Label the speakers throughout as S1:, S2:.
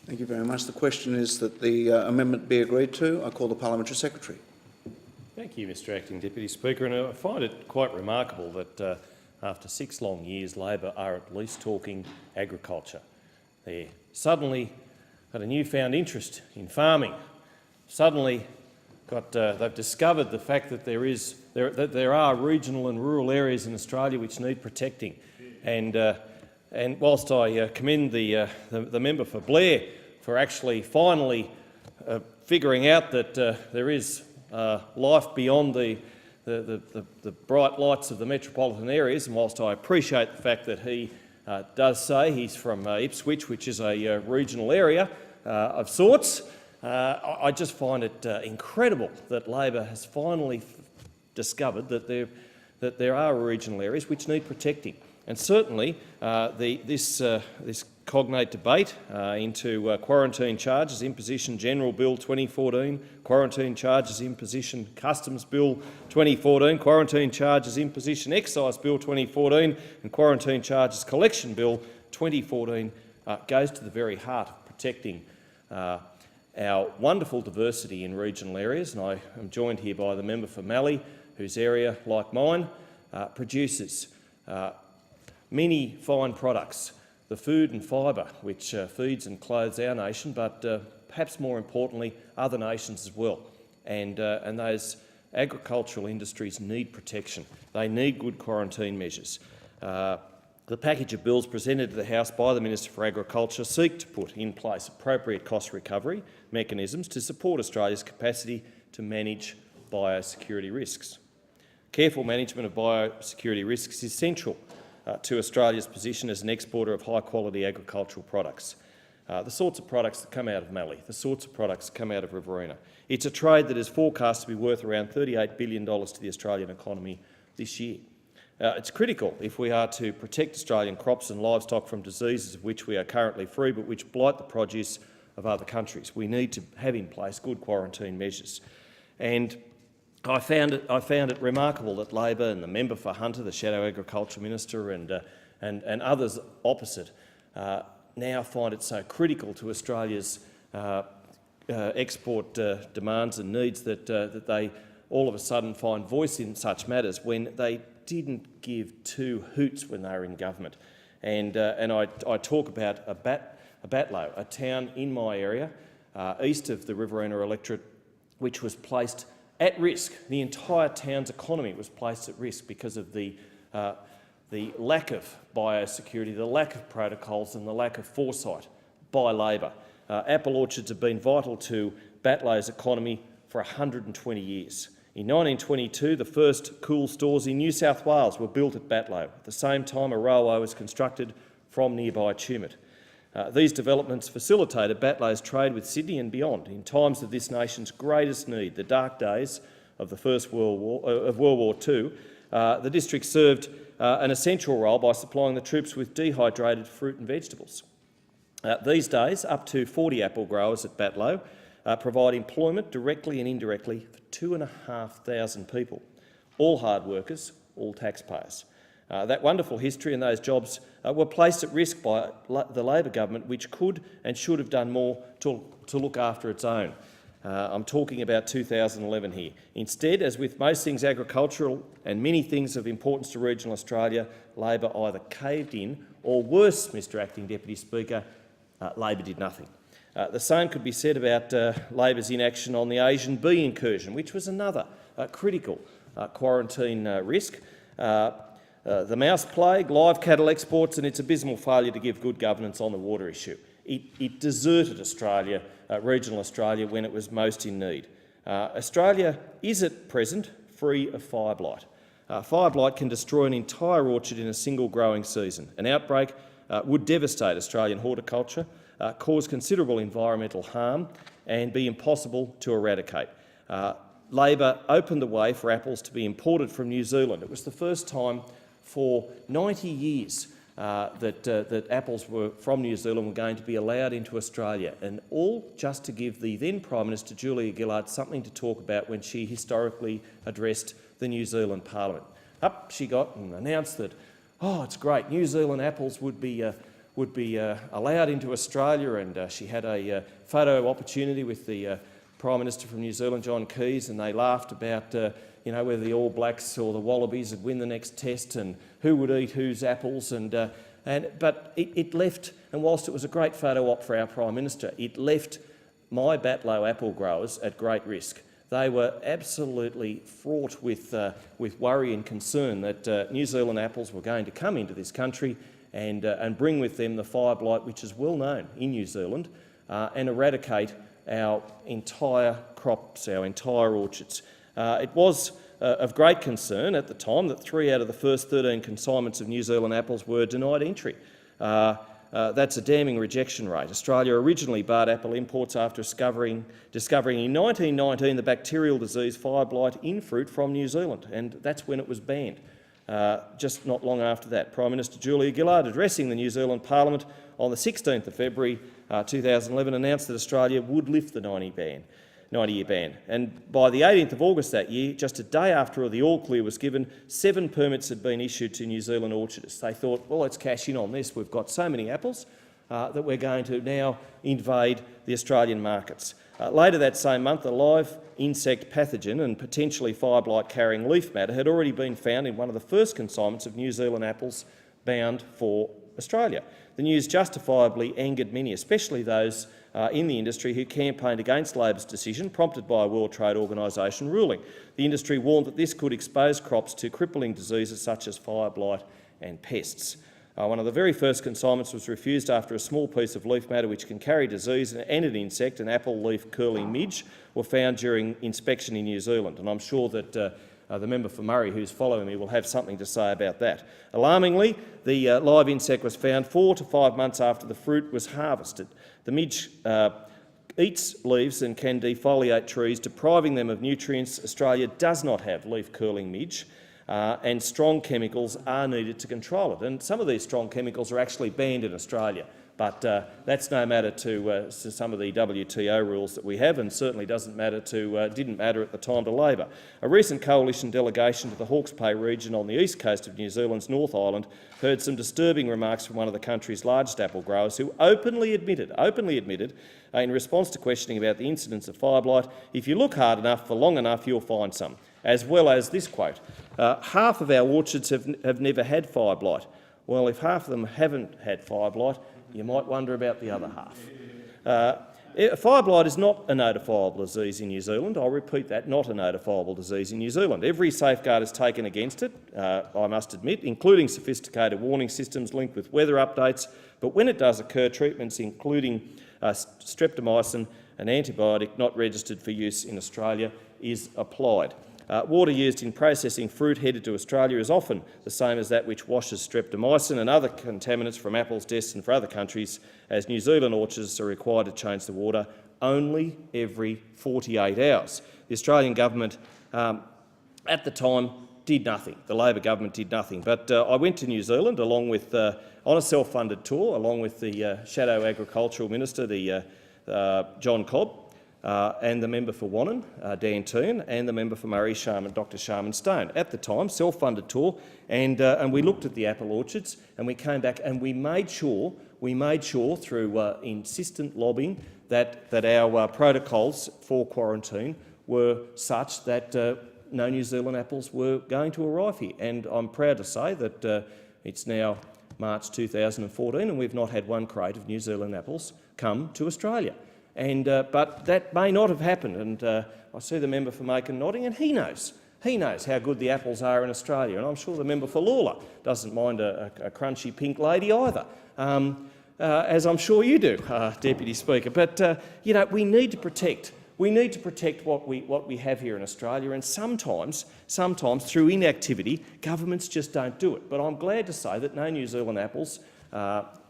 S1: Thank you very much. The question is that the amendment be agreed to. I call the Parliamentary Secretary.
S2: Thank you, Mr Acting Deputy Speaker. And I find it quite remarkable that after 6 long years, Labor are at least talking agriculture. They suddenly got a newfound interest in farming. Suddenly they've discovered the fact that there are regional and rural areas in Australia which need protecting. And whilst I commend the member for Blair for actually finally figuring out that there is life beyond the bright lights of the metropolitan areas, and whilst I appreciate the fact that he does say he's from Ipswich, which is a regional area of sorts, I just find it incredible that Labor has finally discovered that there are regional areas which need protecting. And certainly this cognate debate into quarantine charges, Imposition General Bill 2014, Quarantine Charges Imposition Customs Bill 2014, Quarantine Charges Imposition Excise Bill 2014 and Quarantine Charges Collection Bill 2014 goes to the very heart of protecting our wonderful diversity in regional areas. And I am joined here by the member for Mallee, whose area, like mine, produces many fine products, the food and fibre which feeds and clothes our nation, but perhaps more importantly other nations as well. And those agricultural industries need protection. They need good quarantine measures. The package of bills presented to the House by the Minister for Agriculture seek to put in place appropriate cost recovery mechanisms to support Australia's capacity to manage biosecurity risks. Careful management of biosecurity risks is essential to Australia's position as an exporter of high-quality agricultural products. The sorts of products that come out of Mallee, the sorts of products that come out of Riverina. It's a trade that is forecast to be worth around $38 billion to the Australian economy this year. It's critical if we are to protect Australian crops and livestock from diseases of which we are currently free but which blight the produce of other countries. We need to have in place good quarantine measures. And I found it remarkable that Labor and the member for Hunter, the Shadow Agriculture Minister, and others opposite now find it so critical to Australia's export demands and needs that they all of a sudden find voice in such matters when they didn't give 2 hoots when they were in government. And I talk about Batlow, a town in my area, east of the Riverina electorate, which was placed at risk. The entire town's economy was placed at risk because of the lack of biosecurity, the lack of protocols and the lack of foresight by Labor. Apple orchards have been vital to Batlow's economy for 120 years. In 1922, the first cool stores in New South Wales were built at Batlow. At the same time, a railway was constructed from nearby Tumut. These developments facilitated Batlow's trade with Sydney and beyond in times of this nation's greatest need, the dark days of the First World War II. The district served an essential role by supplying the troops with dehydrated fruit and vegetables. These days, up to 40 apple growers at Batlow provide employment directly and indirectly for 2,500 people, all hard workers, all taxpayers. That wonderful history and those jobs were placed at risk by the Labor government, which could and should have done more to look after its own. I'm talking about 2011 here. Instead, as with most things agricultural and many things of importance to regional Australia, Labor either caved in or, worse, Mr Acting Deputy Speaker, Labor did nothing. The same could be said about Labor's inaction on the Asian bee incursion, which was another critical quarantine risk. The mouse plague, live cattle exports and its abysmal failure to give good governance on the water issue. It deserted Australia, regional Australia, when it was most in need. Australia is at present free of fire blight. Fire blight can destroy an entire orchard in a single growing season. An outbreak would devastate Australian horticulture, cause considerable environmental harm and be impossible to eradicate. Labor opened the way for apples to be imported from New Zealand. It was the first time for 90 years that apples from New Zealand were going to be allowed into Australia, and all just to give the then Prime Minister Julia Gillard something to talk about when she historically addressed the New Zealand Parliament. Up she got and announced that, oh, it's great, New Zealand apples would be would be allowed into Australia, and she had a photo opportunity with the Prime Minister from New Zealand, John Keys, and they laughed about whether the All Blacks or the Wallabies would win the next test and who would eat whose apples. But it left, and whilst it was a great photo op for our Prime Minister, it left my Batlow apple growers at great risk. They were absolutely fraught with worry and concern that New Zealand apples were going to come into this country and bring with them the fire blight, which is well known in New Zealand, and eradicate our entire crops, our entire orchards. It was of great concern at the time that 3 out of the first 13 consignments of New Zealand apples were denied entry. That's a damning rejection rate. Australia originally barred apple imports after discovering in 1919 the bacterial disease fire blight in fruit from New Zealand, and that's when it was banned. Just not long after that, Prime Minister Julia Gillard, addressing the New Zealand Parliament on the 16th of February 2011, announced that Australia would lift the 90-year ban. And by the 18th of August that year, just a day after the all-clear was given, 7 permits had been issued to New Zealand orchardists. They thought, well, let's cash in on this. We've got so many apples that we're going to now invade the Australian markets. Later that same month, a live insect pathogen and potentially fire blight carrying leaf matter had already been found in one of the first consignments of New Zealand apples bound for Australia. The news justifiably angered many, especially those in the industry who campaigned against Labor's decision, prompted by a World Trade Organisation ruling. The industry warned that this could expose crops to crippling diseases such as fire blight and pests. One of the very first consignments was refused after a small piece of leaf matter which can carry disease and an insect, an apple leaf curling midge, were found during inspection in New Zealand. And I'm sure that the member for Murray, who's following me, will have something to say about that. Alarmingly, the live insect was found 4 to 5 months after the fruit was harvested. The midge eats leaves and can defoliate trees, depriving them of nutrients. Australia does not have leaf curling midge, and strong chemicals are needed to control it. And some of these strong chemicals are actually banned in Australia, but that's no matter to some of the WTO rules that we have, and certainly didn't matter at the time to Labor. A recent coalition delegation to the Hawke's Bay region on the east coast of New Zealand's North Island heard some disturbing remarks from one of the country's largest apple growers, who openly admitted in response to questioning about the incidence of fire blight, "If you look hard enough for long enough, you'll find some," as well as this quote, "Half of our orchards have never had fire blight." Well, if half of them haven't had fire blight, you might wonder about the other half. Fire blight is not a notifiable disease in New Zealand. I'll repeat that, not a notifiable disease in New Zealand. Every safeguard is taken against it, I must admit, including sophisticated warning systems linked with weather updates. But when it does occur, treatments including streptomycin, an antibiotic not registered for use in Australia, is applied. Water used in processing fruit headed to Australia is often the same as that which washes streptomycin and other contaminants from apples destined for other countries, as New Zealand orchards are required to change the water only every 48 hours. The Australian government at the time did nothing. The Labor government did nothing. But I went to New Zealand along with, on a self-funded tour, along with the Shadow Agricultural Minister, John Cobb, and the member for Wannon, Dan Toon, and the member for Murray, Dr Sharman Stone. At the time, self-funded tour, and we looked at the apple orchards, and we came back and we made sure through insistent lobbying that our protocols for quarantine were such that no New Zealand apples were going to arrive here. And I'm proud to say that it's now March 2014 and we've not had one crate of New Zealand apples come to Australia. But that may not have happened, and I see the member for Macon nodding, and he knows how good the apples are in Australia, and I'm sure the member for Lawler doesn't mind a crunchy pink lady either, as I'm sure you do, Deputy Speaker. But we need to protect what we have here in Australia, and sometimes through inactivity, governments just don't do it. But I'm glad to say that no New Zealand apples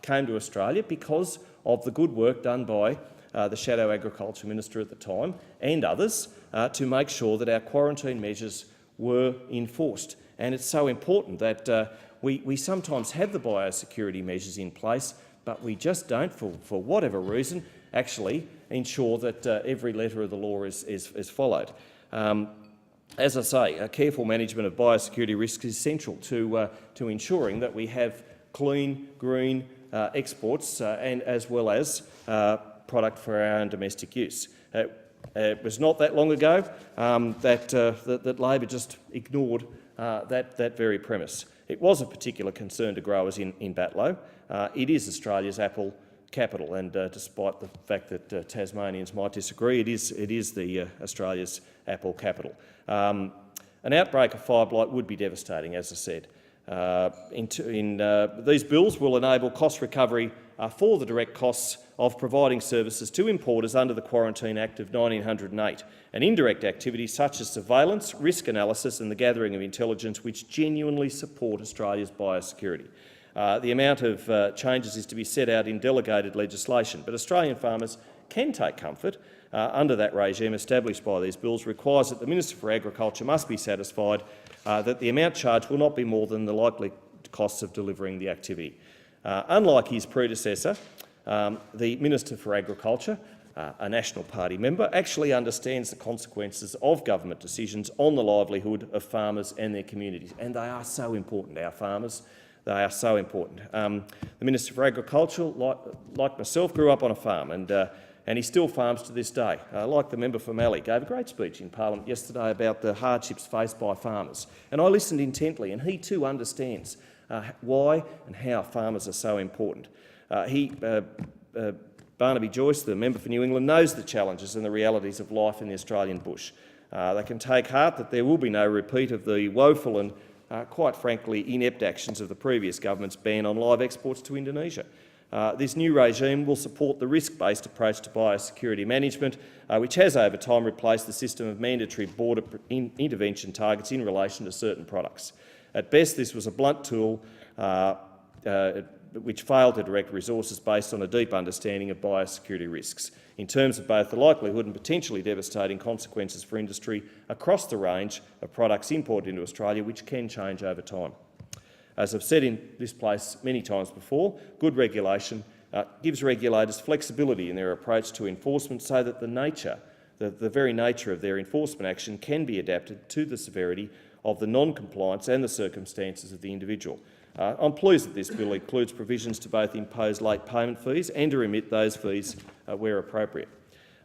S2: came to Australia because of the good work done by the Shadow Agriculture Minister at the time and others to make sure that our quarantine measures were enforced. And it's so important that we sometimes have the biosecurity measures in place, but we just don't, for whatever reason, actually ensure that every letter of the law is followed. As I say, a careful management of biosecurity risks is central to ensuring that we have clean, green, exports and as well as product for our own domestic use. It was not that long ago that Labor just ignored that very premise. It was a particular concern to growers in Batlow. It is Australia's apple capital, and despite the fact that Tasmanians might disagree, it is the Australia's apple capital. An outbreak of fire blight would be devastating, as I said. These bills will enable cost recovery for the direct costs of providing services to importers under the Quarantine Act of 1908, and indirect activities such as surveillance, risk analysis and the gathering of intelligence which genuinely support Australia's biosecurity. The amount of changes is to be set out in delegated legislation, but Australian farmers can take comfort under that regime established by these bills requires that the Minister for Agriculture must be satisfied that the amount charged will not be more than the likely costs of delivering the activity. Unlike his predecessor, the Minister for Agriculture, a National Party member, actually understands the consequences of government decisions on the livelihood of farmers and their communities, and they are so important, our farmers. They are so important. The Minister for Agriculture, like myself, grew up on a farm, and he still farms to this day. Like the member for Mallee, gave a great speech in Parliament yesterday about the hardships faced by farmers. And I listened intently, and he too understands why and how farmers are so important. Barnaby Joyce, the member for New England, knows the challenges and the realities of life in the Australian bush. They can take heart that there will be no repeat of the woeful and quite frankly inept actions of the previous government's ban on live exports to Indonesia. This new regime will support the risk-based approach to biosecurity management, which has over time replaced the system of mandatory border intervention targets in relation to certain products. At best, this was a blunt tool which failed to direct resources based on a deep understanding of biosecurity risks, in terms of both the likelihood and potentially devastating consequences for industry across the range of products imported into Australia, which can change over time. As I've said in this place many times before, good regulation gives regulators flexibility in their approach to enforcement so that the very nature of their enforcement action can be adapted to the severity of the non-compliance and the circumstances of the individual. I'm pleased that this bill includes provisions to both impose late payment fees and to remit those fees where appropriate.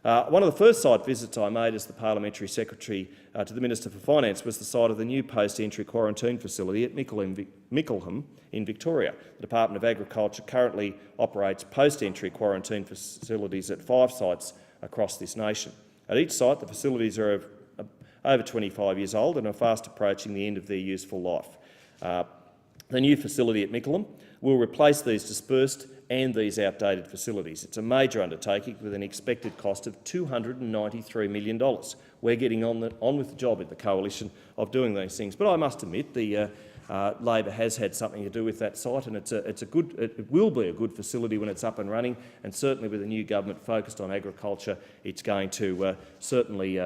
S2: One of the first site visits I made as the Parliamentary Secretary to the Minister for Finance was the site of the new post-entry quarantine facility at Mickleham in Victoria. The Department of Agriculture currently operates post-entry quarantine facilities at 5 sites across this nation. At each site, the facilities are over 25 years old and are fast approaching the end of their useful life. The new facility at Mickleham will replace these dispersed and these outdated facilities. It's a major undertaking with an expected cost of $293 million. We're getting on with the job at the coalition of doing these things. But I must admit, the Labor has had something to do with that site, and it will be a good facility when it's up and running. And certainly, with the new government focused on agriculture, it's going to certainly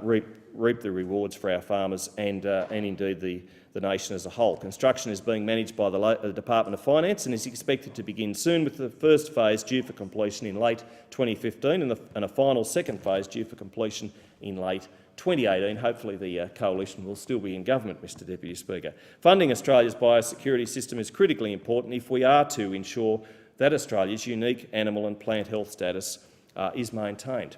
S2: reap the rewards for our farmers and indeed the nation as a whole. Construction is being managed by the Department of Finance and is expected to begin soon, with the first phase due for completion in late 2015 and a final second phase due for completion in late 2018. Hopefully the coalition will still be in government, Mr Deputy Speaker. Funding Australia's biosecurity system is critically important if we are to ensure that Australia's unique animal and plant health status is maintained.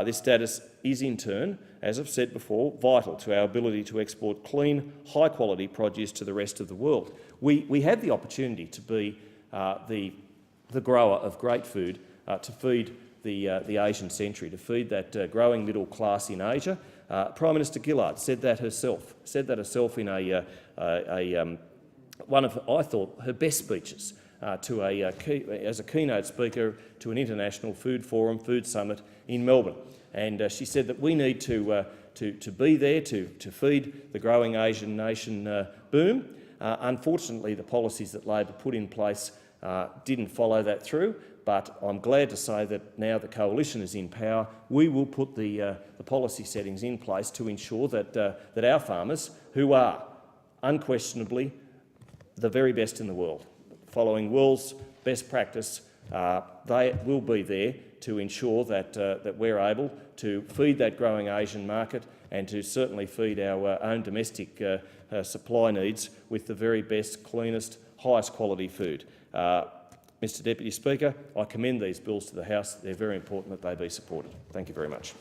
S2: This status is in turn, as I've said before, vital to our ability to export clean, high-quality produce to the rest of the world. We have the opportunity to be the grower of great food, to feed the Asian century, to feed that growing middle class in Asia. Prime Minister Gillard said that herself in one of, I thought, her best speeches as a keynote speaker to an international food forum, food summit in Melbourne. And she said that we need to be there to feed the growing Asian nation boom. Unfortunately, the policies that Labor put in place didn't follow that through, but I'm glad to say that now the coalition is in power, we will put the policy settings in place to ensure that our farmers, who are unquestionably the very best in the world, following world's best practice, they will be there to ensure that we're able to feed that growing Asian market and to certainly feed our own domestic supply needs with the very best, cleanest, highest quality food. Mr Deputy Speaker, I commend these bills to the House. They're very important that they be supported. Thank you very much.